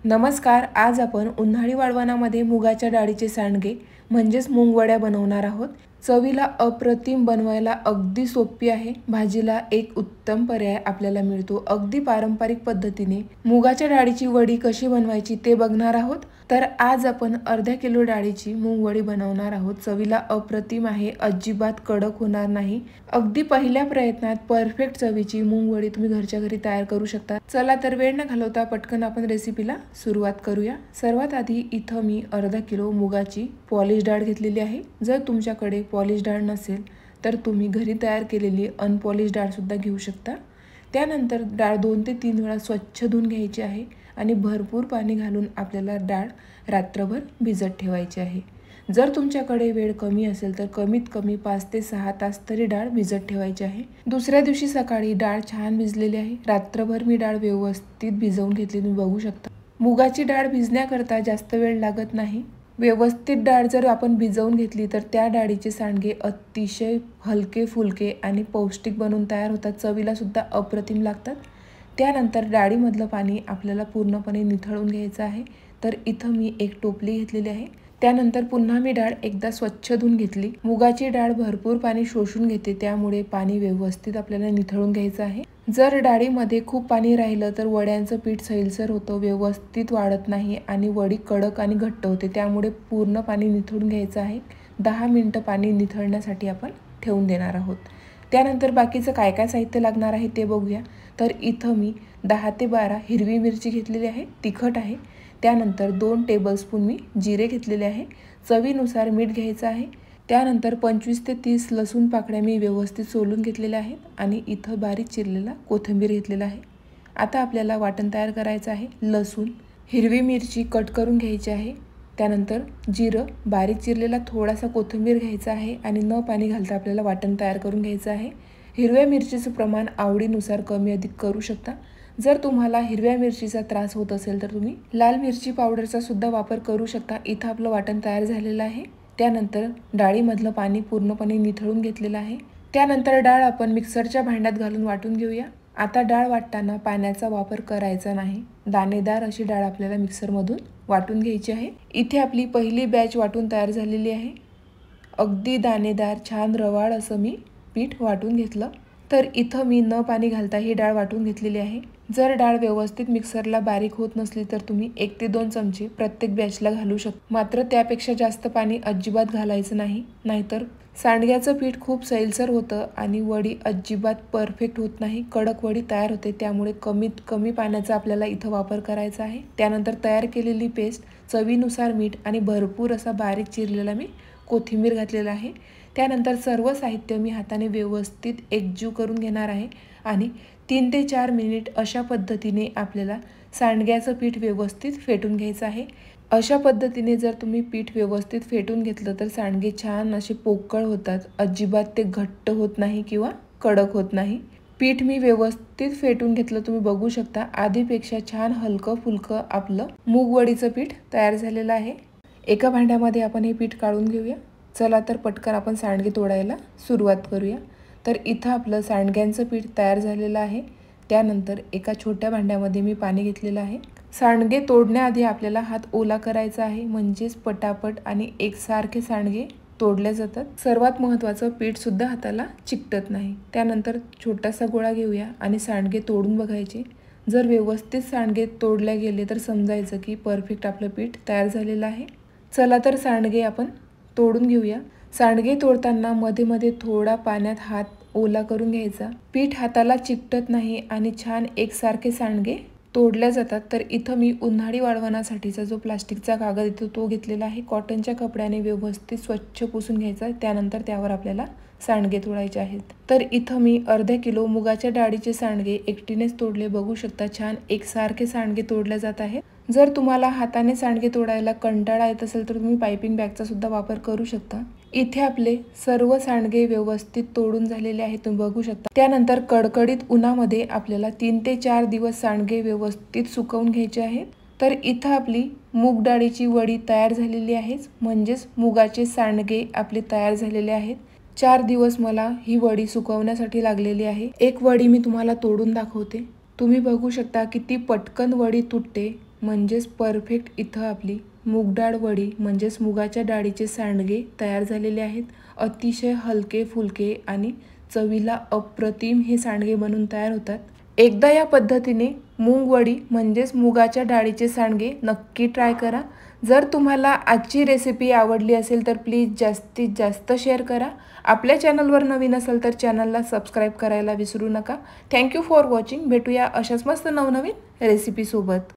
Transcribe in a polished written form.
नमस्कार. आज आपण उन्हाळी वाळवणामध्ये मुगाच्या डाळीचे सांडगे म्हणजेच मुंगवड्या बनवणार आहोत. चवीला अप्रतिम, बनवायला अगदी सोपी आहे. भाजीला एक उत्तम पर्याय आपल्याला मिळतो. अगदी पारंपरिक पद्धतीने मुगाच्या डाळीची वडी कशी बनवायची ते बघणार आहोत. तर आज आपण अर्धा किलो डाळीची मुंगवडी बनवणार आहोत. चवीला अप्रतिम आहे, अजिबात कडक होणार नाही. अगदी पहिल्या प्रयत्नात परफेक्ट चवीची मुंगवडी तुम्ही घरच्या घरी तयार करू शकता. चला तर वेळ न घालवता पटकन आपण रेसिपीला सुरुवात करूया. सर्वात आधी इथं मी अर्धा किलो मुगाची पॉलिश डाळ घेतलेली आहे. जर तुमच्याकडे पॉलिश डाळ नसेल तर तुम्ही घरी तयार केलेली अनपॉलिश डाळ सुद्धा घेऊ शकता. त्यानंतर डाळ 2 ते 3 वेळा स्वच्छ धुवून घ्यायची आहे आणि भरपूर पाणी घालून आपल्याला डाळ रात्रभर भिजत ठेवायची आहे. जर तुमच्याकडे वेळ कमी असेल तर कमीत कमी 5 ते 6 तास तरी डाळ भिजत ठेवायची आहे. दुसऱ्या दिवशी सकाळी डाळ छान भिजलेली आहे. रात्रभर मी डाळ व्यवस्थित भिजवून घेतली, तुम्ही बघू शकता. मुगाची डाळ भिजण्याकरता जास्त वेळ लागत नाही. व्यवस्थित डाळ जर आपण भिजवून घेतली तर त्या डाळीचे सांडगे अतिशय हलके फुलके आणि पौष्टिक बनून तयार होतात. चवीला सुद्धा अप्रतिम लागतात. त्यानंतर डाळीमधलं पाणी आपल्याला पूर्णपणे निथळून घ्यायचं आहे. तर इथं मी एक टोपली घेतलेली आहे. त्यानंतर पुन्हा मी डाळ एकदा स्वच्छ धुवून घेतली. मुगाची डाळ भरपूर पाणी शोषून घेते, त्यामुळे पाणी व्यवस्थित आपल्याला निथळून घ्यायचं आहे. जर डाळीमध्ये खूप पाणी राहिलं तर वड्यांचं पीठ सैलसर होतं, व्यवस्थित वाढत नाही आणि वडी कडक आणि घट्ट होते. त्यामुळे पूर्ण पाणी निथळून घ्यायचं आहे. 10 मिनिटं पाणी निथळण्यासाठी आपण ठेवून देणार आहोत. त्यानंतर बाकीचं काय काय साहित्य लागणार आहे ते बघूया. तर इथं मी 10 ते 12 हिरवी मिरची घेतलेली आहे, तिखट आहे. त्यानंतर 2 टेबलस्पून मी जिरे घेतलेले आहे. चवीनुसार मीठ घ्यायचं आहे. त्यानंतर 25 ते 30 लसूण पाकळ्या मी व्यवस्थित सोलून घेतलेल्या आहेत आणि इथं बारीक चिरलेला कोथिंबीर घेतलेला आहे. आता आपल्याला वाटण तयार करायचं आहे. लसूण, हिरवी मिरची कट करून घ्यायची आहे. त्यानंतर जिरं, बारीक चिरलेला थोडासा कोथिंबीर घ्यायचा आहे आणि न पाणी घालता आपल्याला वाटण तयार करून घ्यायचं आहे. हिरव्या मिरचीचं प्रमाण आवडीनुसार कमी अधिक करू शकता. जर तुम्हाला हिरव्या मिरचीचा त्रास होत असेल तर तुम्ही लाल मिरची पावडरचा सुद्धा वापर करू शकता. इथं आपलं वाटण तयार झालेलं आहे. त्यानंतर डाळीमधलं पाणी पूर्णपणे निथळून घेतलेलं आहे. त्यानंतर डाळ आपण मिक्सरच्या भांड्यात घालून वाटून घेऊया. आता डाळ वाटताना पाण्याचा वापर करायचा नाही. दाणेदार अशी डाळ आपल्याला मिक्सरमधून वाटून घ्यायची आहे. इथे आपली पहिली बॅच वाटून तयार झालेली आहे. अगदी दाणेदार छान रवाळ असं मी पीठ वाटून घेतलं. तर इथं मी न पाणी घालता ही डाळ वाटून घेतलेली आहे. जर डाळ व्यवस्थित मिक्सरला बारीक होत नसली तर तुम्ही 1 ते 2 चमचे प्रत्येक बॅचला घालू शकता. मात्र त्यापेक्षा जास्त पाणी अजिबात घालायचं नाही, नाहीतर सांडग्याचं पीठ खूप सैलसर होतं आणि वडी अजिबात परफेक्ट होत नाही, कडक वडी तयार होते. त्यामुळे कमीत कमी पाण्याचा आपल्याला इथं वापर करायचा आहे. त्यानंतर तयार केलेली पेस्ट, चवीनुसार मीठ आणि भरपूर असा बारीक चिरलेला मी कोथिंबीर घातलेला आहे. त्यानंतर सर्व साहित्य मी हाताने व्यवस्थित एकजीव करून घेणार आहे आणि 3 ते 4 मिनिट अशा पद्धतीने आपल्याला सांडग्याचं पीठ व्यवस्थित फेटून घ्यायचं आहे. अशा पद्धतीने जर तुम्ही पीठ व्यवस्थित फेटून घेतलं तर सांडगे छान असे पोकळ होतात. अजिबात ते घट्ट होत नाही किंवा कडक होत नाही. पीठ मी व्यवस्थित फेटून घेतलं, तुम्ही बघू शकता. आधीपेक्षा छान हलकं फुलकं आपलं मूगवडीचं पीठ तयार झालेलं आहे. एका भांड्यामध्ये आपण हे पीठ काढून घेऊया. चला तर पटकन आपण सांडगे तोडायला सुरुवात करूया. तर इथं आपलं सांडग्यांचं पीठ तयार झालेलं आहे. त्यानंतर एका छोट्या भांड्यामध्ये मी पाणी घेतलेलं आहे. सांडगे तोडण्याआधी आपल्याला हात ओला करायचा आहे, म्हणजेच पटापट आणि एकसारखे सांडगे तोडले जातात. सर्वात महत्त्वाचं, पीठ सुद्धा हाताला चिकटत नाही. त्यानंतर छोटासा गोळा घेऊया आणि सांडगे तोडून बघायचे. जर व्यवस्थित सांडगे तोडले गेले तर समजायचं की परफेक्ट आपलं पीठ तयार झालेलं आहे. चला तर सांडगे आपण तोडून घेऊया. सांडगे तोडताना मध्ये मध्ये थोडा पाण्यात हात ओला करून घ्यायचा. पीठ हाताला चिकटत नाही आणि छान एकसारखे सांडगे तोडल्या जातात. तर इथं मी उन्हाळी वाळवणासाठीचा जो प्लास्टिकचा कागद येतो तो घेतलेला आहे. कॉटनच्या कपड्याने व्यवस्थित स्वच्छ पुसून घ्यायचा. त्यानंतर त्यावर आपल्याला सांडगे तोडायचे आहेत. तर इथं मी अर्धा किलो मुगाच्या डाळीचे सांडगे एकटीनेच तोडले, बघू शकता. छान एकसारखे सांडगे तोडले जात आहेत. जर तुम्हाला हाताने सांडगे तोडायला कंटाळा येत असेल तर तुम्ही पायपिंग बॅगचा सुद्धा वापर करू शकता. इथे आपले सर्व सांडगे व्यवस्थित तोडून झालेले आहेत, तुम्ही बघू शकता. त्यानंतर कडकडीत उन्हामध्ये आपल्याला 3 ते 4 दिवस सांडगे व्यवस्थित सुकवून घ्यायचे आहेत. तर इथं आपली मूग डाळीची वडी तयार झालेली आहे, म्हणजेच मुगाचे सांडगे आपले तयार झालेले आहेत. 4 दिवस मला ही वडी सुकवण्यासाठी लागलेली आहे. एक वडी मी तुम्हाला तोडून दाखवते. तुम्ही बघू शकता किती पटकन वडी तुटते म्हणजेच परफेक्ट इथं आपली मूग डाळ वडी म्हणजेच मुगाच्या डाळीचे सांडगे तयार झालेले आहेत। अतिशय हलके फुलके आणि चवीला अप्रतिम हे सांडगे बनून तयार होतात। एकदा या पद्धतीने मूग वडी म्हणजेच मुगाच्या डाळीचे सांडगे नक्की ट्राय करा। जर तुम्हाला आजची रेसिपी आवडली असेल तर प्लीज जास्तीत जास्त शेअर करा। आपल्या चॅनलवर नवीन असाल तर चॅनलला सबस्क्राईब करायला विसरू नका। Thank you for watching. भेटूया अशाच मस्त नवनवीन रेसिपी सोबत।